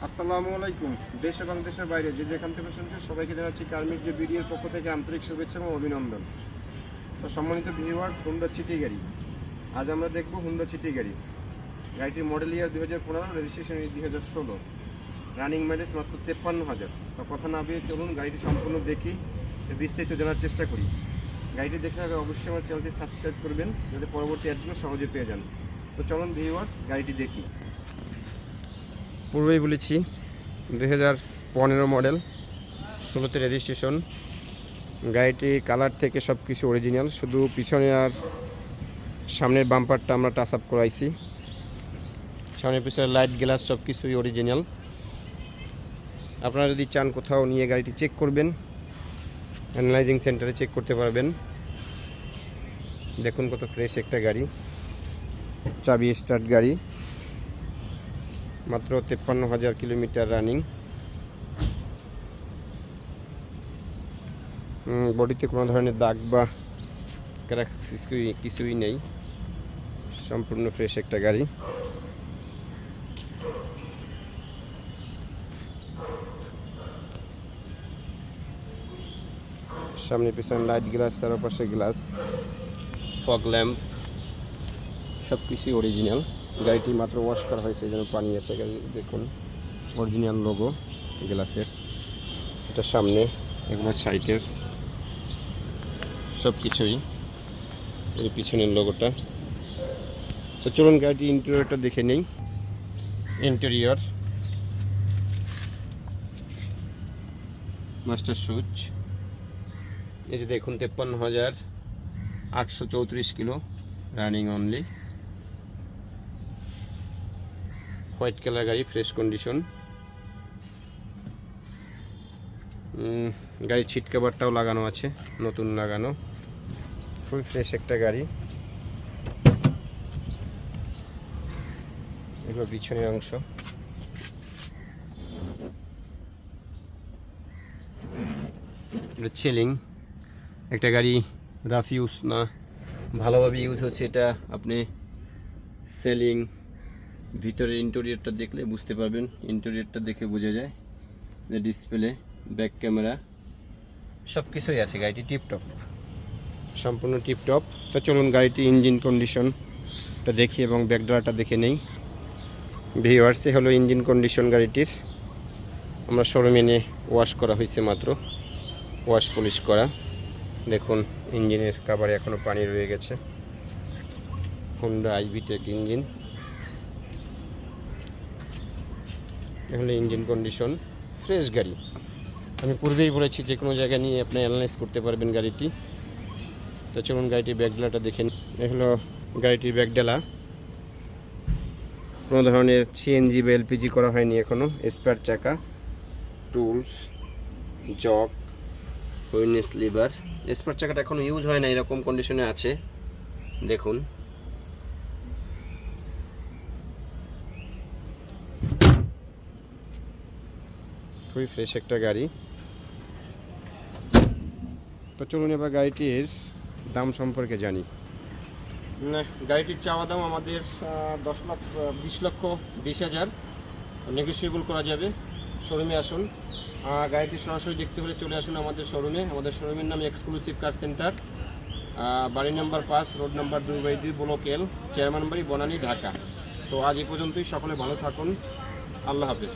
আসসালামু আলাইকুম। দেশ এবং দেশের বাইরে যে যেখান থেকে শুনছেন সবাইকে জানাচ্ছি কার্মিক যে ভিডিওর পক্ষ থেকে আন্তরিক শুভেচ্ছা এবং অভিনন্দন। তো সম্মানিত ভিউয়ার্স, হুন্ডা সিটি গাড়ি আজ আমরা দেখব হুন্ডা সিটি গাড়ি। গাড়িটির মডেল ইয়ার 2015, রেজিস্ট্রেশন 2016, রানিং মাইলেজ মাত্র 53,000। তো কথা না বেরিয়ে চলুন গাড়িটি সম্পূর্ণ দেখি, বিস্তারিত জানার চেষ্টা করি। গাড়িটি দেখে আগে অবশ্যই আমার চ্যানেলটি সাবস্ক্রাইব করবেন যাতে পরবর্তী অ্যাডগুলো সহজে পেয়ে যান। তো চলুন ভিউয়ার্স গাড়িটি দেখি। পূর্বেই বলেছি 2015 মডেল, 16তে রেজিস্ট্রেশন। গাড়িটি কালার থেকে সব কিছু অরিজিনাল, শুধু পিছনে আর সামনের বাম্পারটা আমরা টাচ আপ করাইছি। সামনের পিছনে লাইট গ্লাস সব কিছুই অরিজিনাল। আপনারা যদি চান কোথাও নিয়ে গাড়িটি চেক করবেন, অ্যানালাইজিং সেন্টারে চেক করতে পারবেন। দেখুন কত ফ্রেশ একটা গাড়ি, চাবি স্টার্ট গাড়ি, মাত্র 53,000 কিলোমিটার রানিং। বডিতে কোনো ধরনের দাগ বা ক্র্যাক কিছুই নেই, সম্পূর্ণ ফ্রেশ একটা গাড়ি। সামনে পিছনে লাইট গ্লাস, চারপাশে গ্লাস, ফগ ল্যাম্প সব কিছুই অরিজিনাল। গাড়িটি মাত্র ওয়াশ করা হয়েছে, যেন পানি আছে। গাড়ি দেখুন অরিজিনাল লোগো গ্লাসের, এটা সামনে, এগুলো সাইডের সব কিছুই, এর পিছনের লোগোটা। তো চলুন গাড়িটি ইন্টেরিয়রটা দেখে নেই। ইন্টেরিয়র মাস্টার সুইচ, এই যে দেখুন 53,834 kilo running only. White colour গাড়ি, ফ্রেশ কন্ডিশন। গাড়ির সিট কভারটাও লাগানো আছে, নতুন লাগানো, খুবই ফ্রেশ একটা গাড়ি। এগুলো পিছনের অংশ। এটা সেলিং একটা গাড়ি, রাফ ইউজ না, ভালোভাবে ইউজ হচ্ছে এটা। আপনি সেলিং, ভিতরে ইন্টেরিয়রটা দেখলে বুঝতে পারবেন, ইন্টেরিয়রটা দেখে বোঝা যায় যে ডিসপ্লে, ব্যাক ক্যামেরা সব কিছুই আছে। গাড়িটি টিপটপ, সম্পূর্ণ টিপটপ। তো চলুন গাড়িটি ইঞ্জিন কন্ডিশনটা দেখি এবং ব্যাকড্রাটা দেখে নেই। ভিউয়ার্স, হলো ইঞ্জিন কন্ডিশন গাড়িটির। আমরা শোরুমে এনে ওয়াশ করা হয়েছে মাত্র, ওয়াশ পলিশ করা। দেখুন ইঞ্জিনের কাভারে এখনও পানি রয়ে গেছে। Honda আইভিটেক engine. এগুলো ইঞ্জিন কন্ডিশন, ফ্রেশ গাড়ি। আমি পূর্বেই বলেছি যে কোনো জায়গায় নিয়ে আপনি অ্যানালাইজ করতে পারবেন গাড়িটি। তো চলুন গাড়িটির ব্যাকডালাটা দেখেন। এগুলো গাড়িটির ব্যাকডালা, কোনো ধরনের সিএনজি বা এলপিজি করা হয়নি এখনও। স্পেয়ার চাকা, টুলস, জক, হুইনেস লিভার। স্পেয়ার চাকাটা এখনও ইউজ হয় না, এরকম কন্ডিশনে আছে। দেখুন খুবই ফ্রেশ একটা গাড়ি। তো চলুন এবার গাড়িটির দাম সম্পর্কে জানি। গাড়িটির চাওয়া দাম আমাদের 20,20,20,000, নেগোসিয়েবল করা যাবে। শোরুমে আসুন, গাড়িটি সরাসরি দেখতে হলে চলে আসুন আমাদের শোরুমে। আমাদের শোরুমের নাম এক্সক্লুসিভ কার সেন্টার, বাড়ি নাম্বার 5, রোড নাম্বার 2/2, ব্লক এল, চেয়ারম্যান বাড়ি, বনানী, ঢাকা। তো আজ এই পর্যন্তই। সকলে ভালো থাকুন, আল্লাহ হাফেজ।